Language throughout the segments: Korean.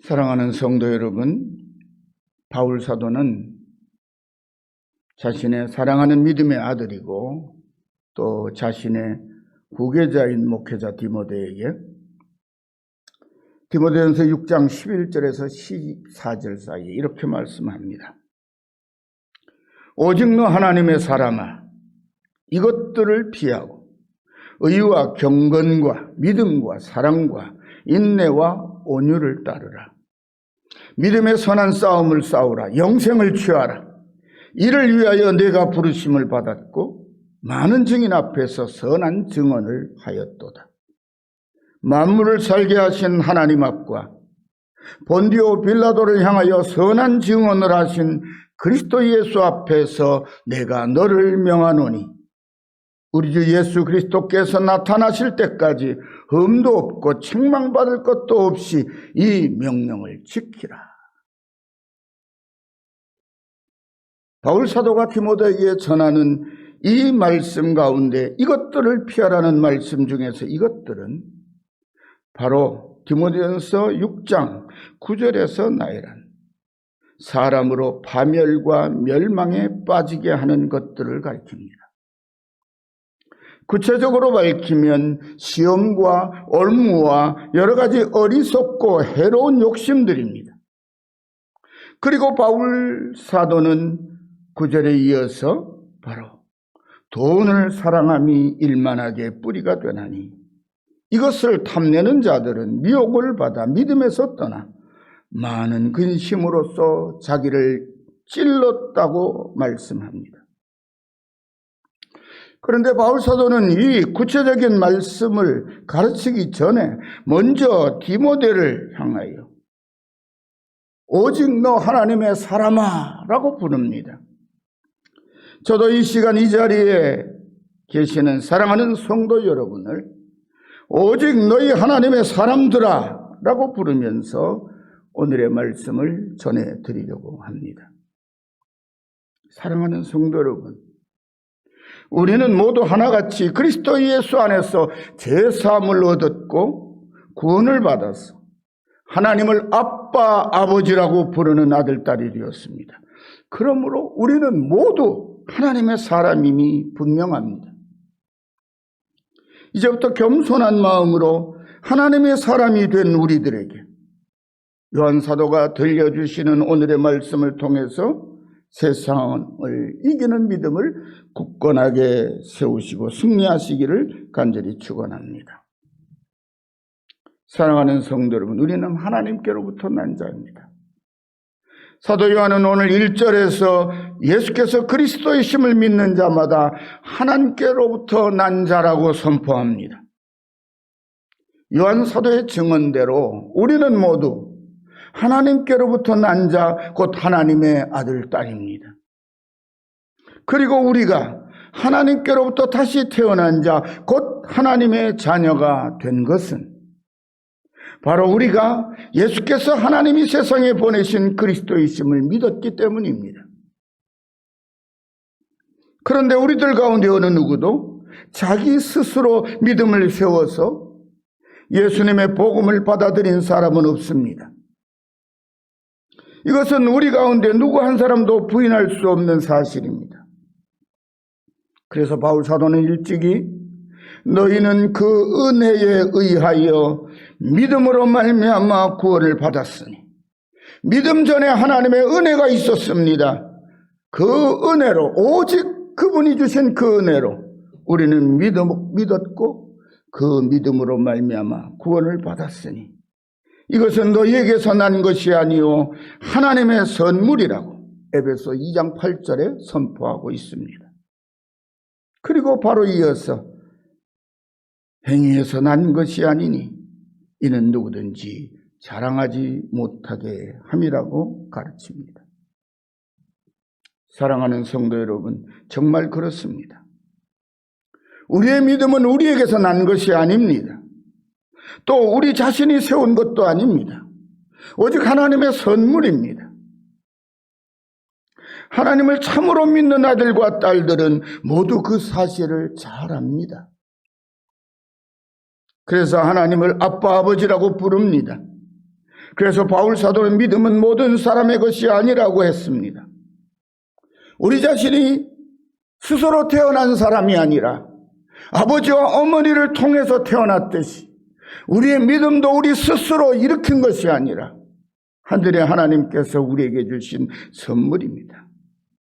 사랑하는 성도 여러분, 바울 사도는 자신의 사랑하는 믿음의 아들이고 또 자신의 후계자인 목회자 디모데에게 디모데전서 6장 11절에서 14절 사이에 이렇게 말씀합니다. 오직 너 하나님의 사람아, 이것들을 피하고 의와 경건과 믿음과 사랑과 인내와 온유를 따르라. 믿음의 선한 싸움을 싸우라. 영생을 취하라. 이를 위하여 내가 부르심을 받았고 많은 증인 앞에서 선한 증언을 하였도다. 만물을 살게 하신 하나님 앞과 본디오 빌라도를 향하여 선한 증언을 하신 그리스도 예수 앞에서 내가 너를 명하노니 우리 주 예수 그리스도께서 나타나실 때까지 흠도 없고 책망받을 것도 없이 이 명령을 지키라. 바울 사도가 디모데에게 전하는 이 말씀 가운데 이것들을 피하라는 말씀 중에서 이것들은 바로 디모데전서 6장 9절에서 나열한 사람으로 파멸과 멸망에 빠지게 하는 것들을 가리킵니다. 구체적으로 밝히면 시험과 올무와 여러 가지 어리석고 해로운 욕심들입니다. 그리고 바울 사도는 9절에 이어서 바로 돈을 사랑함이 일만하게 뿌리가 되나니 이것을 탐내는 자들은 미혹을 받아 믿음에서 떠나 많은 근심으로써 자기를 찔렀다고 말씀합니다. 그런데 바울 사도는 이 구체적인 말씀을 가르치기 전에 먼저 디모데를 향하여 오직 너 하나님의 사람아 라고 부릅니다. 저도 이 시간 이 자리에 계시는 사랑하는 성도 여러분을 오직 너희 하나님의 사람들아 라고 부르면서 오늘의 말씀을 전해드리려고 합니다. 사랑하는 성도 여러분, 우리는 모두 하나같이 그리스도 예수 안에서 죄사함을 얻었고 구원을 받아서 하나님을 아빠, 아버지라고 부르는 아들, 딸이 되었습니다. 그러므로 우리는 모두 하나님의 사람임이 분명합니다. 이제부터 겸손한 마음으로 하나님의 사람이 된 우리들에게 요한 사도가 들려주시는 오늘의 말씀을 통해서 세상을 이기는 믿음을 굳건하게 세우시고 승리하시기를 간절히 축원합니다. 사랑하는 성도 여러분, 우리는 하나님께로부터 난 자입니다. 사도 요한은 오늘 1절에서 예수께서 그리스도의 심을 믿는 자마다 하나님께로부터 난 자라고 선포합니다. 요한 사도의 증언대로 우리는 모두 하나님께로부터 난 자, 곧 하나님의 아들, 딸입니다. 그리고 우리가 하나님께로부터 다시 태어난 자, 곧 하나님의 자녀가 된 것은 바로 우리가 예수께서 하나님이 세상에 보내신 그리스도이심을 믿었기 때문입니다. 그런데 우리들 가운데 어느 누구도 자기 스스로 믿음을 세워서 예수님의 복음을 받아들인 사람은 없습니다. 이것은 우리 가운데 누구 한 사람도 부인할 수 없는 사실입니다. 그래서 바울 사도는 일찍이 너희는 그 은혜에 의하여 믿음으로 말미암아 구원을 받았으니 믿음 전에 하나님의 은혜가 있었습니다. 그 은혜로 오직 그분이 주신 그 은혜로 우리는 믿었고 그 믿음으로 말미암아 구원을 받았으니 이것은 너희에게서 난 것이 아니요 하나님의 선물이라고 에베소 2장 8절에 선포하고 있습니다. 그리고 바로 이어서 행위에서 난 것이 아니니 이는 누구든지 자랑하지 못하게 함이라고 가르칩니다. 사랑하는 성도 여러분, 정말 그렇습니다. 우리의 믿음은 우리에게서 난 것이 아닙니다. 또 우리 자신이 세운 것도 아닙니다. 오직 하나님의 선물입니다. 하나님을 참으로 믿는 아들과 딸들은 모두 그 사실을 잘 압니다. 그래서 하나님을 아빠, 아버지라고 부릅니다. 그래서 바울 사도는 믿음은 모든 사람의 것이 아니라고 했습니다. 우리 자신이 스스로 태어난 사람이 아니라 아버지와 어머니를 통해서 태어났듯이 우리의 믿음도 우리 스스로 일으킨 것이 아니라 하늘의 하나님께서 우리에게 주신 선물입니다.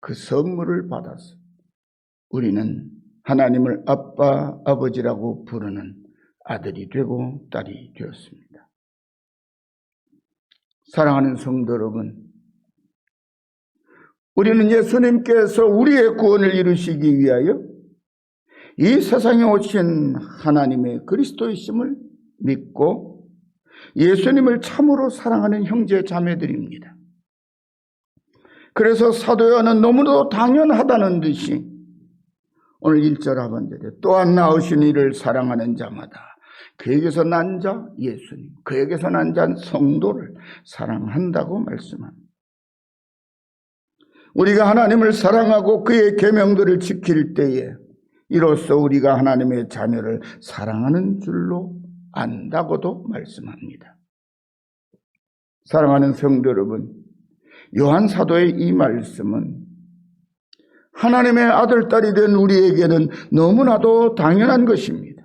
그 선물을 받아서 우리는 하나님을 아빠, 아버지라고 부르는 아들이 되고 딸이 되었습니다. 사랑하는 성도 여러분, 우리는 예수님께서 우리의 구원을 이루시기 위하여 이 세상에 오신 하나님의 그리스도이심을 믿고 예수님을 참으로 사랑하는 형제 자매들입니다. 그래서 사도 요한은 너무도 당연하다는 듯이 오늘 1절 하반절에 또한 나으신 이를 사랑하는 자마다 그에게서 난 자 예수님, 그에게서 난 자 성도를 사랑한다고 말씀합니다. 우리가 하나님을 사랑하고 그의 계명들을 지킬 때에 이로써 우리가 하나님의 자녀를 사랑하는 줄로 안다고도 말씀합니다. 사랑하는 성도 여러분, 요한 사도의 이 말씀은 하나님의 아들, 딸이 된 우리에게는 너무나도 당연한 것입니다.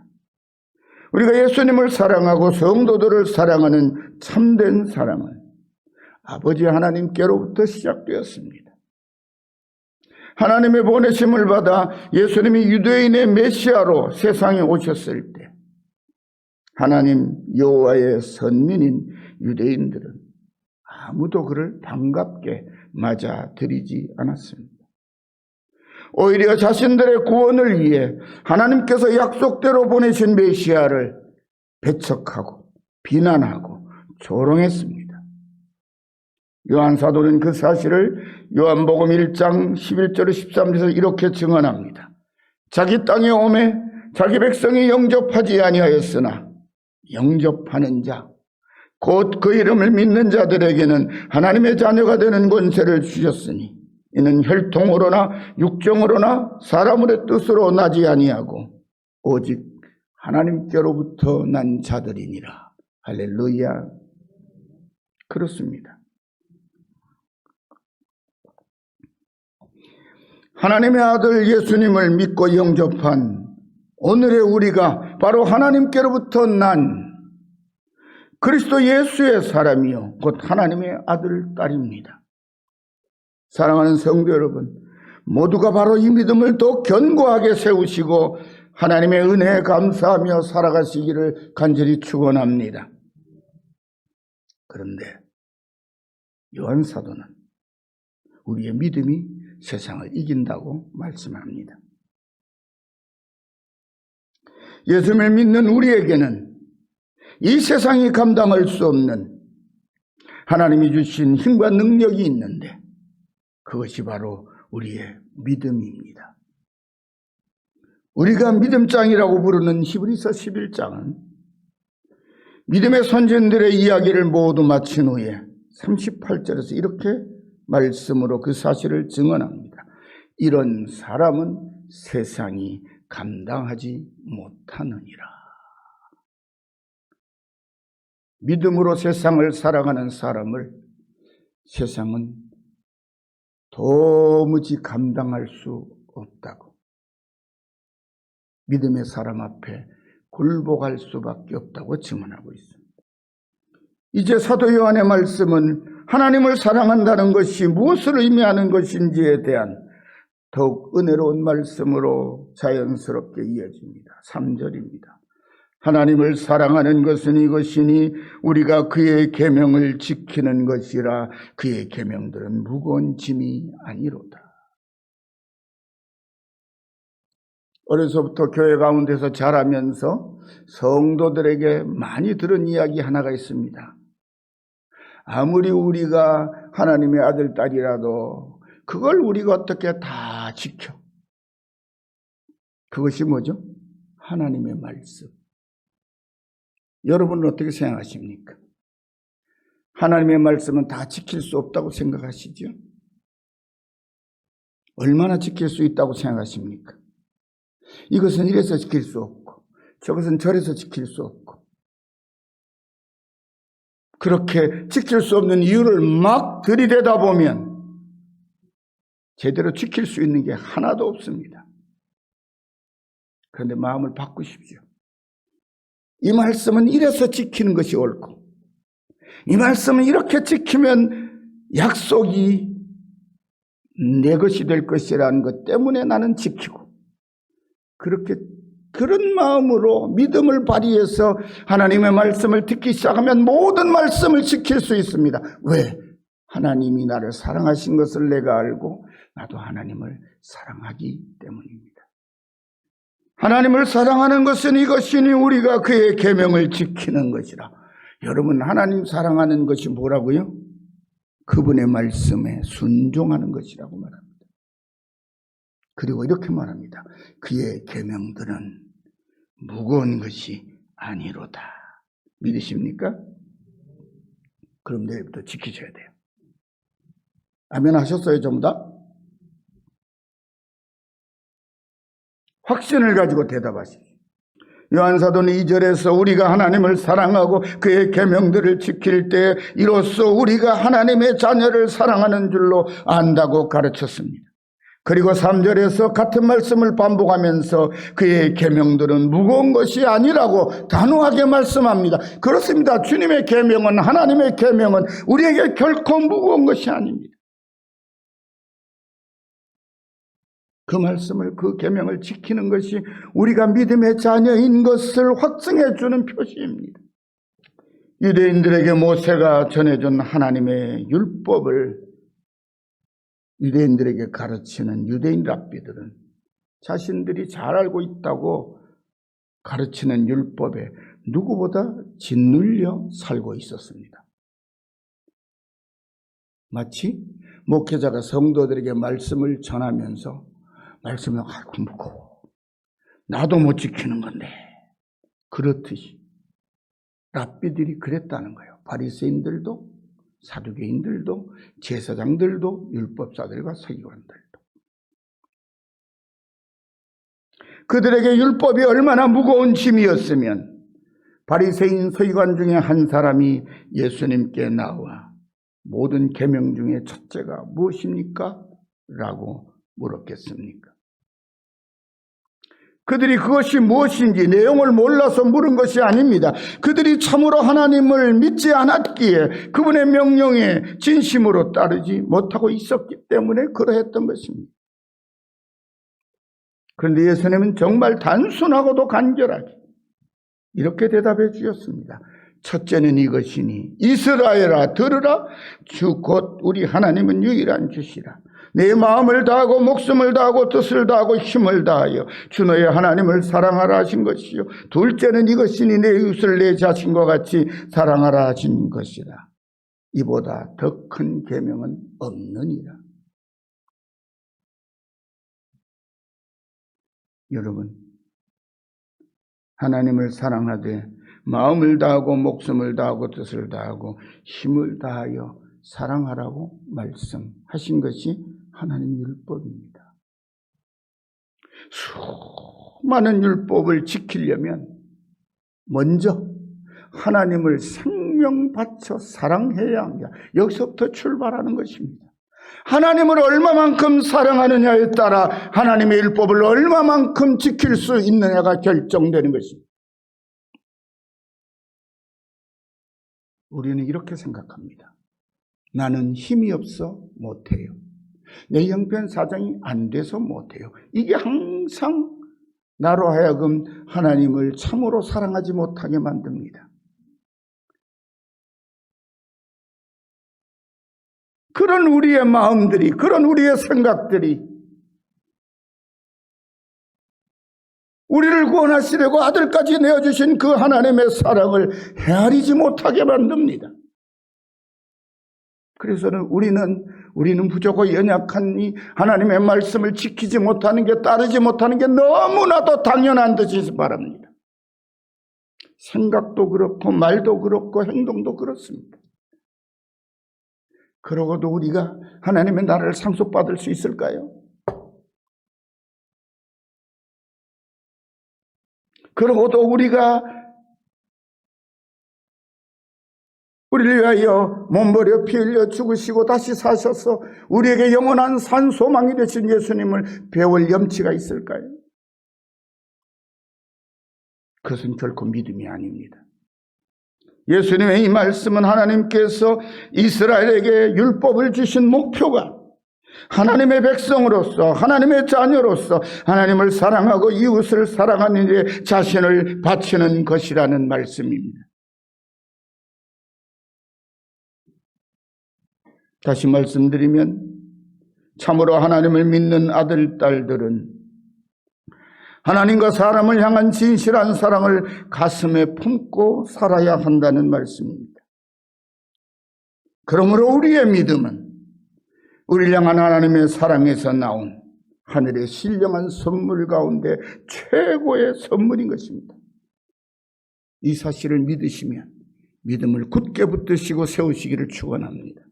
우리가 예수님을 사랑하고 성도들을 사랑하는 참된 사랑은 아버지 하나님께로부터 시작되었습니다. 하나님의 보내심을 받아 예수님이 유대인의 메시아로 세상에 오셨을 때 하나님 여호와의 선민인 유대인들은 아무도 그를 반갑게 맞아들이지 않았습니다. 오히려 자신들의 구원을 위해 하나님께서 약속대로 보내신 메시아를 배척하고 비난하고 조롱했습니다. 요한 사도는 그 사실을 요한복음 1장 11절 13절에서 이렇게 증언합니다. 자기 땅에 오매 자기 백성이 영접하지 아니하였으나 영접하는 자 곧 그 이름을 믿는 자들에게는 하나님의 자녀가 되는 권세를 주셨으니 이는 혈통으로나 육정으로나 사람의 뜻으로 나지 아니하고 오직 하나님께로부터 난 자들이니라. 할렐루야. 그렇습니다. 하나님의 아들 예수님을 믿고 영접한 오늘의 우리가 바로 하나님께로부터 난 그리스도 예수의 사람이요 곧 하나님의 아들, 딸입니다. 사랑하는 성도 여러분, 모두가 바로 이 믿음을 더 견고하게 세우시고 하나님의 은혜에 감사하며 살아가시기를 간절히 축원합니다. 그런데 요한 사도는 우리의 믿음이 세상을 이긴다고 말씀합니다. 예수님을 믿는 우리에게는 이 세상이 감당할 수 없는 하나님이 주신 힘과 능력이 있는데 그것이 바로 우리의 믿음입니다. 우리가 믿음장이라고 부르는 히브리서 11장은 믿음의 선진들의 이야기를 모두 마친 후에 38절에서 이렇게 말씀으로 그 사실을 증언합니다. 이런 사람은 세상이 감당하지 못하느니라. 믿음으로 세상을 사랑하는 사람을 세상은 도무지 감당할 수 없다고, 믿음의 사람 앞에 굴복할 수밖에 없다고 증언하고 있습니다. 이제 사도 요한의 말씀은 하나님을 사랑한다는 것이 무엇을 의미하는 것인지에 대한 더욱 은혜로운 말씀으로 자연스럽게 이어집니다. 3절입니다. 하나님을 사랑하는 것은 이것이니 우리가 그의 계명을 지키는 것이라. 그의 계명들은 무거운 짐이 아니로다. 어려서부터 교회 가운데서 자라면서 성도들에게 많이 들은 이야기 하나가 있습니다. 아무리 우리가 하나님의 아들, 딸이라도 그걸 우리가 어떻게 다 지켜? 그것이 뭐죠? 하나님의 말씀. 여러분은 어떻게 생각하십니까? 하나님의 말씀은 다 지킬 수 없다고 생각하시죠? 얼마나 지킬 수 있다고 생각하십니까? 이것은 이래서 지킬 수 없고 저것은 저래서 지킬 수 없고 그렇게 지킬 수 없는 이유를 막 들이대다 보면 제대로 지킬 수 있는 게 하나도 없습니다. 그런데 마음을 바꾸십시오. 이 말씀은 이래서 지키는 것이 옳고, 이 말씀은 이렇게 지키면 약속이 내 것이 될 것이라는 것 때문에 나는 지키고, 그런 마음으로 믿음을 발휘해서 하나님의 말씀을 듣기 시작하면 모든 말씀을 지킬 수 있습니다. 왜? 하나님이 나를 사랑하신 것을 내가 알고 나도 하나님을 사랑하기 때문입니다. 하나님을 사랑하는 것은 이것이니 우리가 그의 계명을 지키는 것이라. 여러분, 하나님 사랑하는 것이 뭐라고요? 그분의 말씀에 순종하는 것이라고 말합니다. 그리고 이렇게 말합니다. 그의 계명들은 무거운 것이 아니로다. 믿으십니까? 그럼 내일부터 지키셔야 돼요. 아멘 하셨어요, 전부 다? 확신을 가지고 대답하십시오. 요한사도는 2절에서 우리가 하나님을 사랑하고 그의 계명들을 지킬 때 이로써 우리가 하나님의 자녀를 사랑하는 줄로 안다고 가르쳤습니다. 그리고 3절에서 같은 말씀을 반복하면서 그의 계명들은 무거운 것이 아니라고 단호하게 말씀합니다. 그렇습니다. 주님의 계명은, 하나님의 계명은 우리에게 결코 무거운 것이 아닙니다. 그 말씀을, 그 계명을 지키는 것이 우리가 믿음의 자녀인 것을 확증해 주는 표시입니다. 유대인들에게 모세가 전해준 하나님의 율법을 유대인들에게 가르치는 유대인 랍비들은 자신들이 잘 알고 있다고 가르치는 율법에 누구보다 짓눌려 살고 있었습니다. 마치 목회자가 성도들에게 말씀을 전하면서 말씀을 아이고 무거워, 나도 못 지키는 건데, 그렇듯이 랍비들이 그랬다는 거예요. 바리새인들도, 사두개인들도, 제사장들도, 율법사들과 서기관들도. 그들에게 율법이 얼마나 무거운 짐이었으면 바리새인 서기관 중에 한 사람이 예수님께 나와 모든 계명 중에 첫째가 무엇입니까? 라고 물었겠습니까? 그들이 그것이 무엇인지 내용을 몰라서 물은 것이 아닙니다. 그들이 참으로 하나님을 믿지 않았기에 그분의 명령에 진심으로 따르지 못하고 있었기 때문에 그러했던 것입니다. 그런데 예수님은 정말 단순하고도 간결하게 이렇게 대답해 주셨습니다. 첫째는 이것이니 이스라엘아 들으라. 주 곧 우리 하나님은 유일한 주시라. 내 마음을 다하고 목숨을 다하고 뜻을 다하고 힘을 다하여 주 너의 하나님을 사랑하라 하신 것이요. 둘째는 이것이니 내 이웃을 내 자신과 같이 사랑하라 하신 것이라. 이보다 더 큰 계명은 없느니라. 여러분, 하나님을 사랑하되 마음을 다하고 목숨을 다하고 뜻을 다하고 힘을 다하여 사랑하라고 말씀하신 것이 하나님의 율법입니다. 수많은 율법을 지키려면 먼저 하나님을 생명 바쳐 사랑해야 합니다. 여기서부터 출발하는 것입니다. 하나님을 얼마만큼 사랑하느냐에 따라 하나님의 율법을 얼마만큼 지킬 수 있느냐가 결정되는 것입니다. 우리는 이렇게 생각합니다. 나는 힘이 없어 못해요. 내 형편 사정이 안 돼서 못해요. 이게 항상 나로 하여금 하나님을 참으로 사랑하지 못하게 만듭니다. 그런 우리의 마음들이, 그런 우리의 생각들이 우리를 구원하시려고 아들까지 내어주신 그 하나님의 사랑을 헤아리지 못하게 만듭니다. 그래서는 우리는 부족하고 연약한 이 하나님의 말씀을 지키지 못하는 게, 따르지 못하는 게 너무나도 당연한 듯이 바랍니다. 생각도 그렇고 말도 그렇고 행동도 그렇습니다. 그러고도 우리가 하나님의 나라를 상속받을 수 있을까요? 그러고도 우리가 우리를 위하여 몸버려 피 흘려 죽으시고 다시 사셔서 우리에게 영원한 산 소망이 되신 예수님을 배울 염치가 있을까요? 그것은 결코 믿음이 아닙니다. 예수님의 이 말씀은 하나님께서 이스라엘에게 율법을 주신 목표가 하나님의 백성으로서, 하나님의 자녀로서 하나님을 사랑하고 이웃을 사랑하는 데 자신을 바치는 것이라는 말씀입니다. 다시 말씀드리면 참으로 하나님을 믿는 아들, 딸들은 하나님과 사람을 향한 진실한 사랑을 가슴에 품고 살아야 한다는 말씀입니다. 그러므로 우리의 믿음은 우리를 향한 하나님의 사랑에서 나온 하늘의 신령한 선물 가운데 최고의 선물인 것입니다. 이 사실을 믿으시면 믿음을 굳게 붙드시고 세우시기를 축원합니다.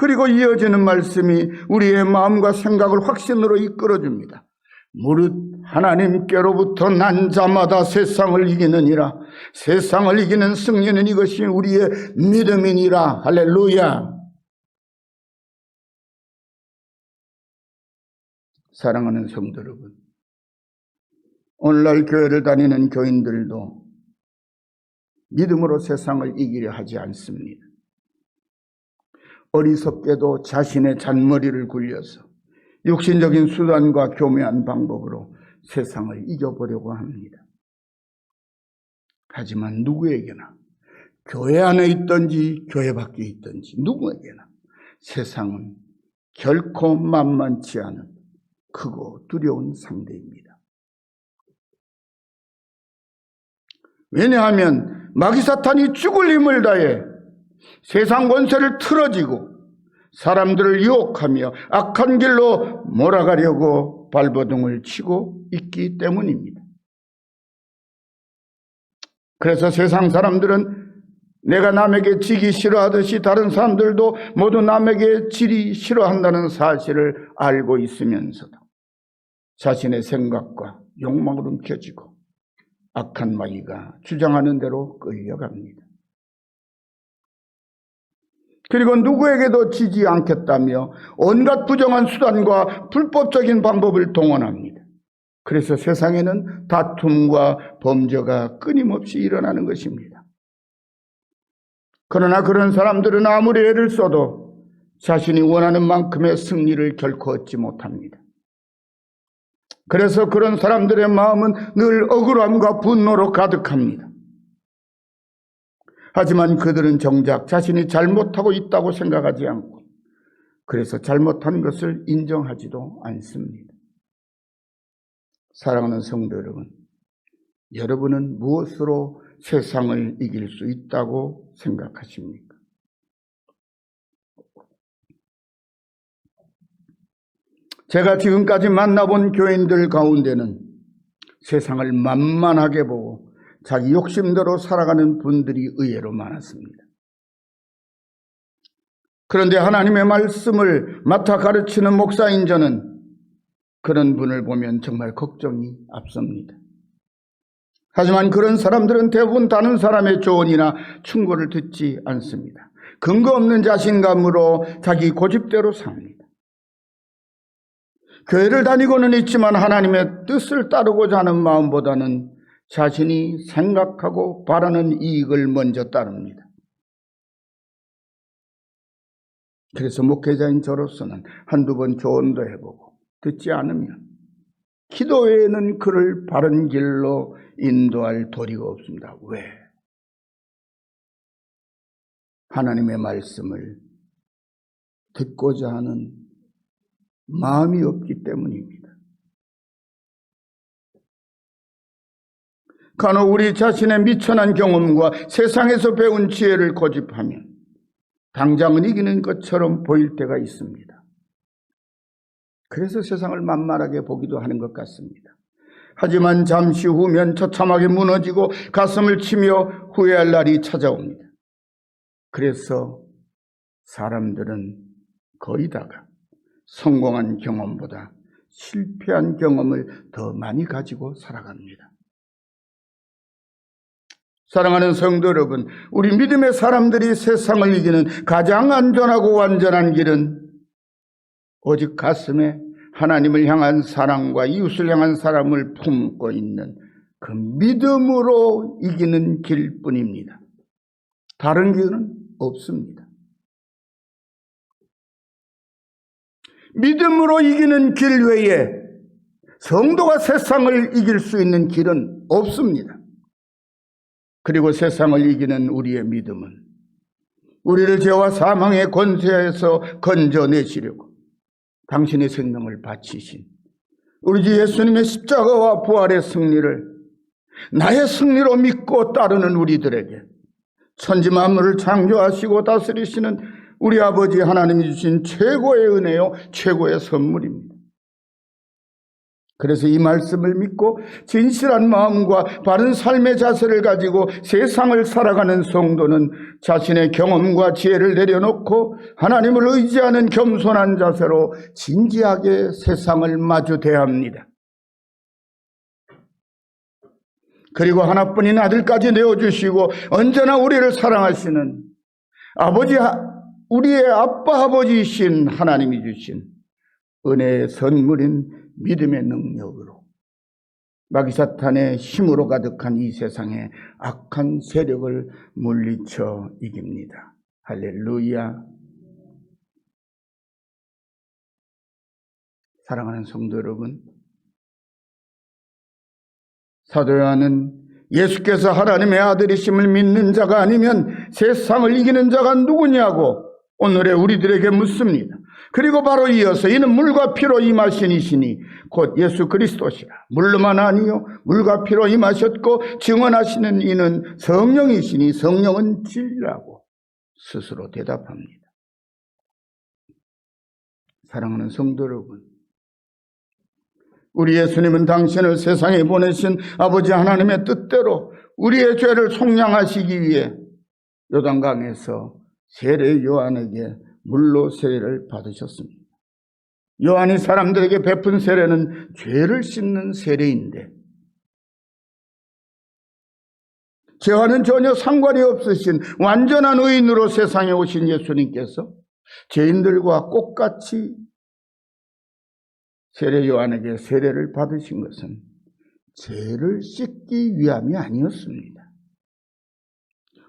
그리고 이어지는 말씀이 우리의 마음과 생각을 확신으로 이끌어줍니다. 무릇 하나님께로부터 난 자마다 세상을 이기느니라. 세상을 이기는 승리는 이것이 우리의 믿음이니라. 할렐루야. 사랑하는 성도 여러분, 오늘날 교회를 다니는 교인들도 믿음으로 세상을 이기려 하지 않습니다. 어리석게도 자신의 잔머리를 굴려서 육신적인 수단과 교묘한 방법으로 세상을 이겨보려고 합니다. 하지만 누구에게나 교회 안에 있든지 교회 밖에 있든지 누구에게나 세상은 결코 만만치 않은 크고 두려운 상대입니다. 왜냐하면 마귀사탄이 죽을 힘을 다해 세상 권세를 틀어지고 사람들을 유혹하며 악한 길로 몰아가려고 발버둥을 치고 있기 때문입니다. 그래서 세상 사람들은 내가 남에게 지기 싫어하듯이 다른 사람들도 모두 남에게 지기 싫어한다는 사실을 알고 있으면서도 자신의 생각과 욕망을 움켜쥐고 악한 마귀가 주장하는 대로 끌려갑니다. 그리고 누구에게도 지지 않겠다며 온갖 부정한 수단과 불법적인 방법을 동원합니다. 그래서 세상에는 다툼과 범죄가 끊임없이 일어나는 것입니다. 그러나 그런 사람들은 아무리 애를 써도 자신이 원하는 만큼의 승리를 결코 얻지 못합니다. 그래서 그런 사람들의 마음은 늘 억울함과 분노로 가득합니다. 하지만 그들은 정작 자신이 잘못하고 있다고 생각하지 않고 그래서 잘못한 것을 인정하지도 않습니다. 사랑하는 성도 여러분, 여러분은 무엇으로 세상을 이길 수 있다고 생각하십니까? 제가 지금까지 만나본 교인들 가운데는 세상을 만만하게 보고 자기 욕심대로 살아가는 분들이 의외로 많았습니다. 그런데 하나님의 말씀을 맡아 가르치는 목사인 저는 그런 분을 보면 정말 걱정이 앞섭니다. 하지만 그런 사람들은 대부분 다른 사람의 조언이나 충고를 듣지 않습니다. 근거 없는 자신감으로 자기 고집대로 삽니다. 교회를 다니고는 있지만 하나님의 뜻을 따르고자 하는 마음보다는 자신이 생각하고 바라는 이익을 먼저 따릅니다. 그래서 목회자인 저로서는 한두 번 조언도 해보고 듣지 않으면 기도 외에는 그를 바른 길로 인도할 도리가 없습니다. 왜? 하나님의 말씀을 듣고자 하는 마음이 없기 때문입니다. 간혹 우리 자신의 미천한 경험과 세상에서 배운 지혜를 고집하면 당장은 이기는 것처럼 보일 때가 있습니다. 그래서 세상을 만만하게 보기도 하는 것 같습니다. 하지만 잠시 후면 처참하게 무너지고 가슴을 치며 후회할 날이 찾아옵니다. 그래서 사람들은 거의 다가 성공한 경험보다 실패한 경험을 더 많이 가지고 살아갑니다. 사랑하는 성도 여러분, 우리 믿음의 사람들이 세상을 이기는 가장 안전하고 완전한 길은 오직 가슴에 하나님을 향한 사랑과 이웃을 향한 사랑을 품고 있는 그 믿음으로 이기는 길뿐입니다. 다른 길은 없습니다. 믿음으로 이기는 길 외에 성도가 세상을 이길 수 있는 길은 없습니다. 그리고 세상을 이기는 우리의 믿음은 우리를 죄와 사망의 권세에서 건져내시려고 당신의 생명을 바치신 우리 주 예수님의 십자가와 부활의 승리를 나의 승리로 믿고 따르는 우리들에게 천지 만물을 창조하시고 다스리시는 우리 아버지 하나님이 주신 최고의 은혜요, 최고의 선물입니다. 그래서 이 말씀을 믿고 진실한 마음과 바른 삶의 자세를 가지고 세상을 살아가는 성도는 자신의 경험과 지혜를 내려놓고 하나님을 의지하는 겸손한 자세로 진지하게 세상을 마주대야 합니다. 그리고 하나뿐인 아들까지 내어주시고 언제나 우리를 사랑하시는 아버지, 우리의 아빠 아버지이신 하나님이 주신 은혜의 선물인 믿음의 능력으로 마귀 사탄의 힘으로 가득한 이 세상의 악한 세력을 물리쳐 이깁니다. 할렐루야. 사랑하는 성도 여러분, 사도 요한은 예수께서 하나님의 아들이심을 믿는 자가 아니면 세상을 이기는 자가 누구냐고 오늘의 우리들에게 묻습니다. 그리고 바로 이어서 이는 물과 피로 임하신 이시니 곧 예수 그리스도시라. 물로만 아니요 물과 피로 임하셨고 증언하시는 이는 성령이시니 성령은 진리라고 스스로 대답합니다. 사랑하는 성도 여러분, 우리 예수님은 당신을 세상에 보내신 아버지 하나님의 뜻대로 우리의 죄를 속량하시기 위해 요단강에서 세례 요한에게 물로 세례를 받으셨습니다. 요한이 사람들에게 베푼 세례는 죄를 씻는 세례인데 죄와는 전혀 상관이 없으신 완전한 의인으로 세상에 오신 예수님께서 죄인들과 똑같이 세례 요한에게 세례를 받으신 것은 죄를 씻기 위함이 아니었습니다.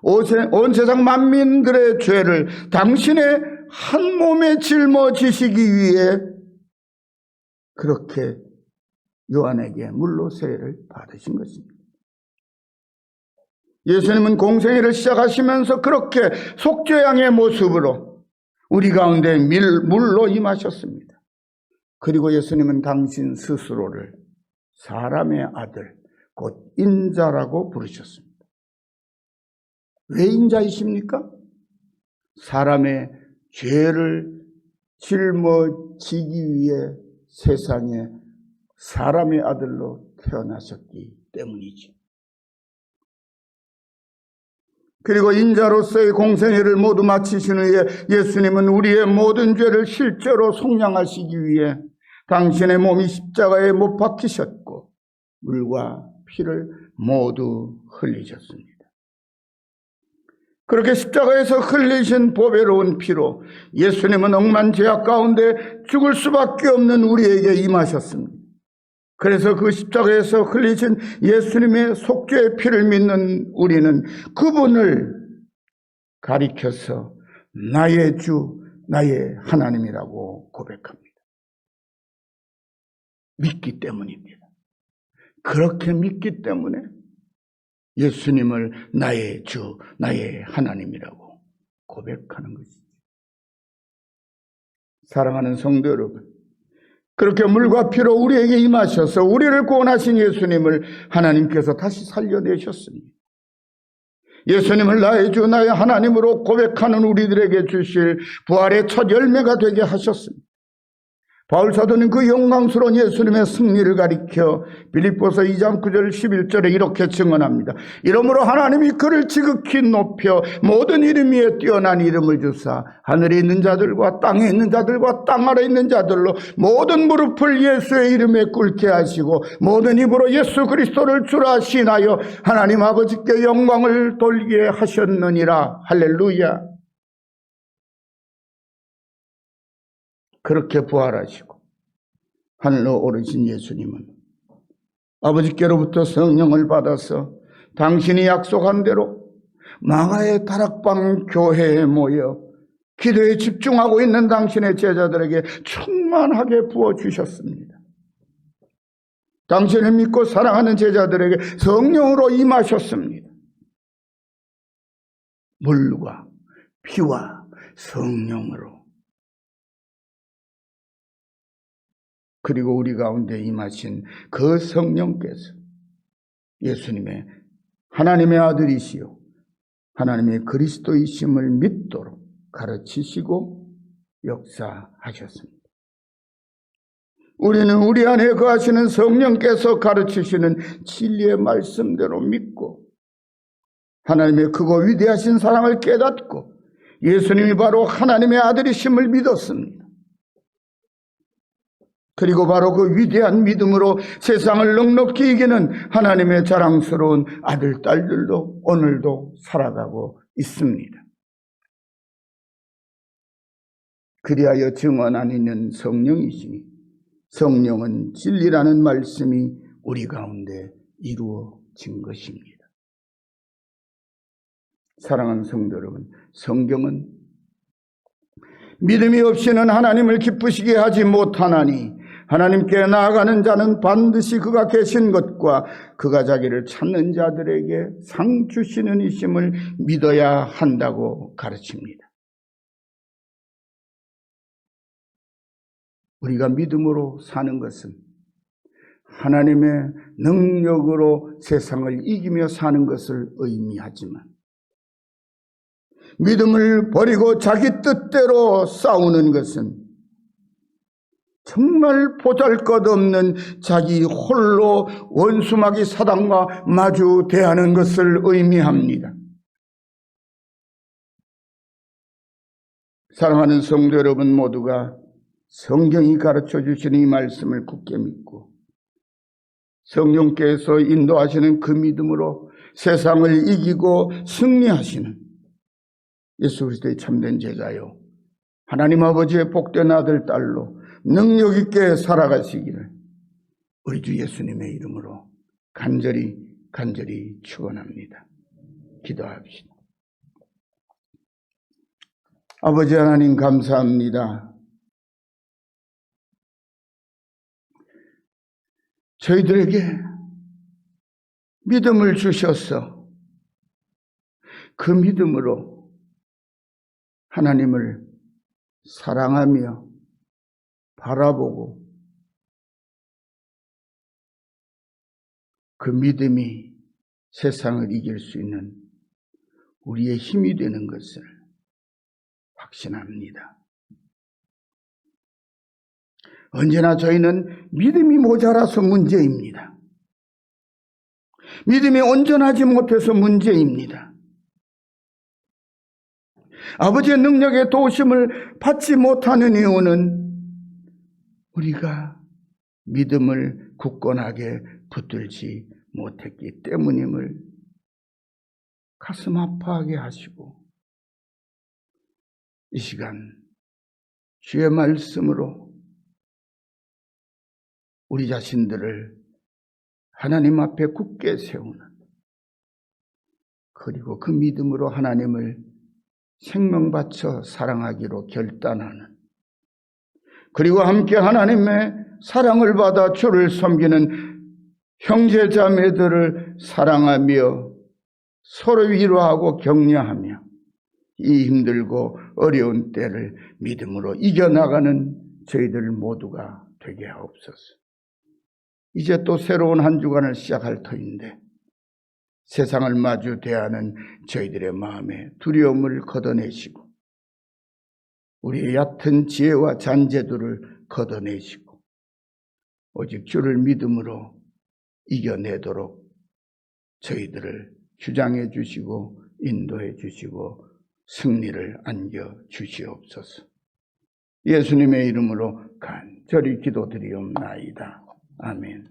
온 세상 만민들의 죄를 당신의 한 몸에 짊어지시기 위해 그렇게 요한에게 물로 세례를 받으신 것입니다. 예수님은 공생애를 시작하시면서 그렇게 속죄양의 모습으로 우리 가운데 물로 임하셨습니다. 그리고 예수님은 당신 스스로를 사람의 아들, 곧 인자라고 부르셨습니다. 왜 인자이십니까? 사람의 죄를 짊어지기 위해 세상에 사람의 아들로 태어나셨기 때문이지. 그리고 인자로서의 공생애를 모두 마치신 후에 예수님은 우리의 모든 죄를 실제로 속량하시기 위해 당신의 몸이 십자가에 못 박히셨고 물과 피를 모두 흘리셨습니다. 그렇게 십자가에서 흘리신 보배로운 피로 예수님은 억만 죄악 가운데 죽을 수밖에 없는 우리에게 임하셨습니다. 그래서 그 십자가에서 흘리신 예수님의 속죄의 피를 믿는 우리는 그분을 가리켜서 나의 주, 나의 하나님이라고 고백합니다. 믿기 때문입니다. 그렇게 믿기 때문에 예수님을 나의 주, 나의 하나님이라고 고백하는 것이죠. 사랑하는 성도 여러분, 그렇게 물과 피로 우리에게 임하셔서 우리를 구원하신 예수님을 하나님께서 다시 살려내셨습니다. 예수님을 나의 주, 나의 하나님으로 고백하는 우리들에게 주실 부활의 첫 열매가 되게 하셨습니다. 바울 사도는 그 영광스러운 예수님의 승리를 가리켜 빌립보서 2장 9절 11절에 이렇게 증언합니다. 이러므로 하나님이 그를 지극히 높여 모든 이름 위에 뛰어난 이름을 주사 하늘에 있는 자들과 땅에 있는 자들과 땅 아래 있는 자들로 모든 무릎을 예수의 이름에 꿇게 하시고 모든 입으로 예수 그리스도를 주라 신하여 하나님 아버지께 영광을 돌리게 하셨느니라. 할렐루야. 그렇게 부활하시고 하늘로 오르신 예수님은 아버지께로부터 성령을 받아서 당신이 약속한 대로 망하의 다락방 교회에 모여 기도에 집중하고 있는 당신의 제자들에게 충만하게 부어주셨습니다. 당신을 믿고 사랑하는 제자들에게 성령으로 임하셨습니다. 물과 피와 성령으로. 그리고 우리 가운데 임하신 그 성령께서 예수님의 하나님의 아들이시요 하나님의 그리스도이심을 믿도록 가르치시고 역사하셨습니다. 우리는 우리 안에 거하시는 성령께서 가르치시는 진리의 말씀대로 믿고 하나님의 크고 위대하신 사랑을 깨닫고 예수님이 바로 하나님의 아들이심을 믿었습니다. 그리고 바로 그 위대한 믿음으로 세상을 넉넉히 이기는 하나님의 자랑스러운 아들, 딸들도 오늘도 살아가고 있습니다. 그리하여 증언한 이는 성령이시니 성령은 진리라는 말씀이 우리 가운데 이루어진 것입니다. 사랑하는 성도 여러분, 성경은 믿음이 없이는 하나님을 기쁘시게 하지 못하나니 하나님께 나아가는 자는 반드시 그가 계신 것과 그가 자기를 찾는 자들에게 상 주시는 이심을 믿어야 한다고 가르칩니다. 우리가 믿음으로 사는 것은 하나님의 능력으로 세상을 이기며 사는 것을 의미하지만 믿음을 버리고 자기 뜻대로 싸우는 것은 정말 보잘것없는 자기 홀로 원수마귀 사단과 마주 대하는 것을 의미합니다. 사랑하는 성도 여러분 모두가 성경이 가르쳐 주시는 이 말씀을 굳게 믿고 성령께서 인도하시는 그 믿음으로 세상을 이기고 승리하시는 예수 그리스도의 참된 제자요 하나님 아버지의 복된 아들, 딸로 능력 있게 살아가시기를 우리 주 예수님의 이름으로 간절히 축원합니다. 기도합시다. 아버지 하나님 감사합니다. 저희들에게 믿음을 주셔서 그 믿음으로 하나님을 사랑하며 바라보고 그 믿음이 세상을 이길 수 있는 우리의 힘이 되는 것을 확신합니다. 언제나 저희는 믿음이 모자라서 문제입니다. 믿음이 온전하지 못해서 문제입니다. 아버지의 능력의 도우심을 받지 못하는 이유는 우리가 믿음을 굳건하게 붙들지 못했기 때문임을 가슴 아파하게 하시고 이 시간 주의 말씀으로 우리 자신들을 하나님 앞에 굳게 세우는 그리고 그 믿음으로 하나님을 생명 바쳐 사랑하기로 결단하는 그리고 함께 하나님의 사랑을 받아 주를 섬기는 형제 자매들을 사랑하며 서로 위로하고 격려하며 이 힘들고 어려운 때를 믿음으로 이겨나가는 저희들 모두가 되게 하옵소서. 이제 또 새로운 한 주간을 시작할 터인데 세상을 마주 대하는 저희들의 마음에 두려움을 걷어내시고 우리의 얕은 지혜와 잔재들을 걷어내시고 오직 주를 믿음으로 이겨내도록 저희들을 주장해 주시고 인도해 주시고 승리를 안겨 주시옵소서. 예수님의 이름으로 간절히 기도드리옵나이다. 아멘.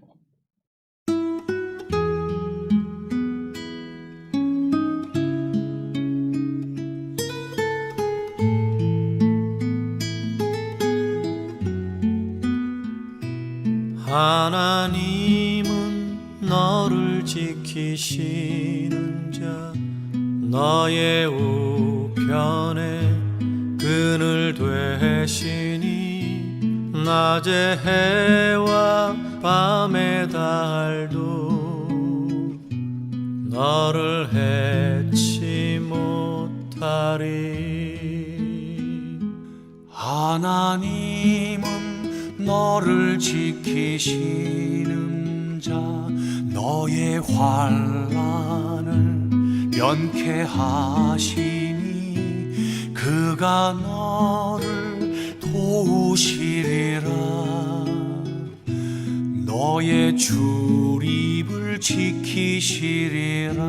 하나님은 너를 지키시는 자, 너의 우편에 그늘 되시니 낮의 해와 밤의 달도 너를 해치 못하리. 하나님은 너를 지키시는 자, 너의 환난을 면케하시니 그가 너를 도우시리라. 너의 출입을 지키시리라.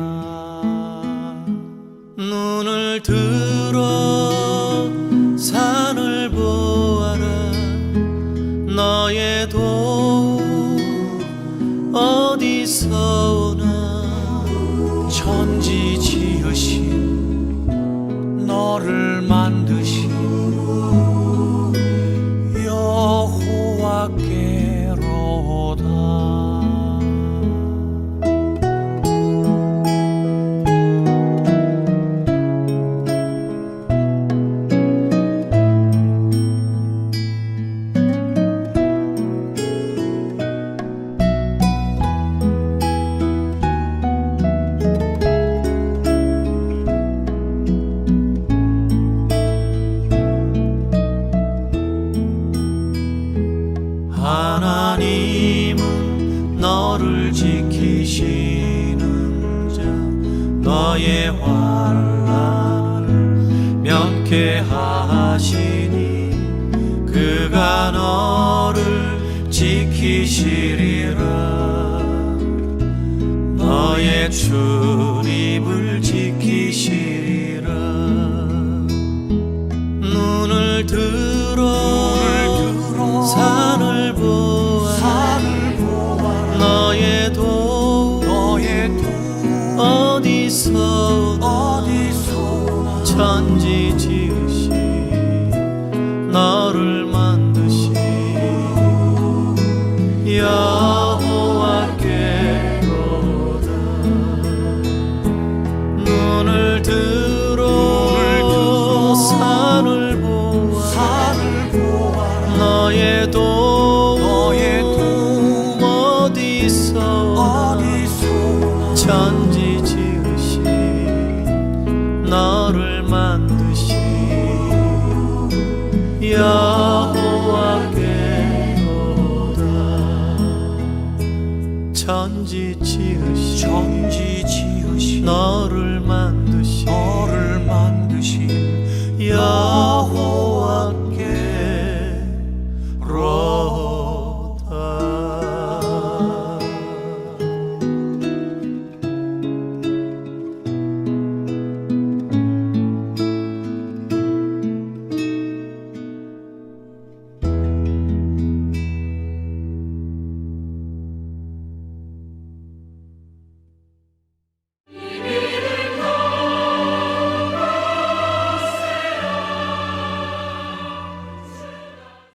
눈을 들어 산을 보아라. 너의 도움 어디서 오나. 천지 지으신 너를 만드신 여호와께로다. 하나님은 너를 지키시는 자, 너의 환난을 면케하시니 그가 너를 지키시리라. 너의 출입을 지키시리라. 눈을 들어 산을 보아라. 너의 도움 어디서 오나. 천지 지으신 너를 만드신 여호와께로다. 눈을 들어 산을 보아라. 너의 도움 어디서 오나. 천지 지으신 너를 만드신 여호와께로다. 천지 지으신 너를 만드신 여호와께로다.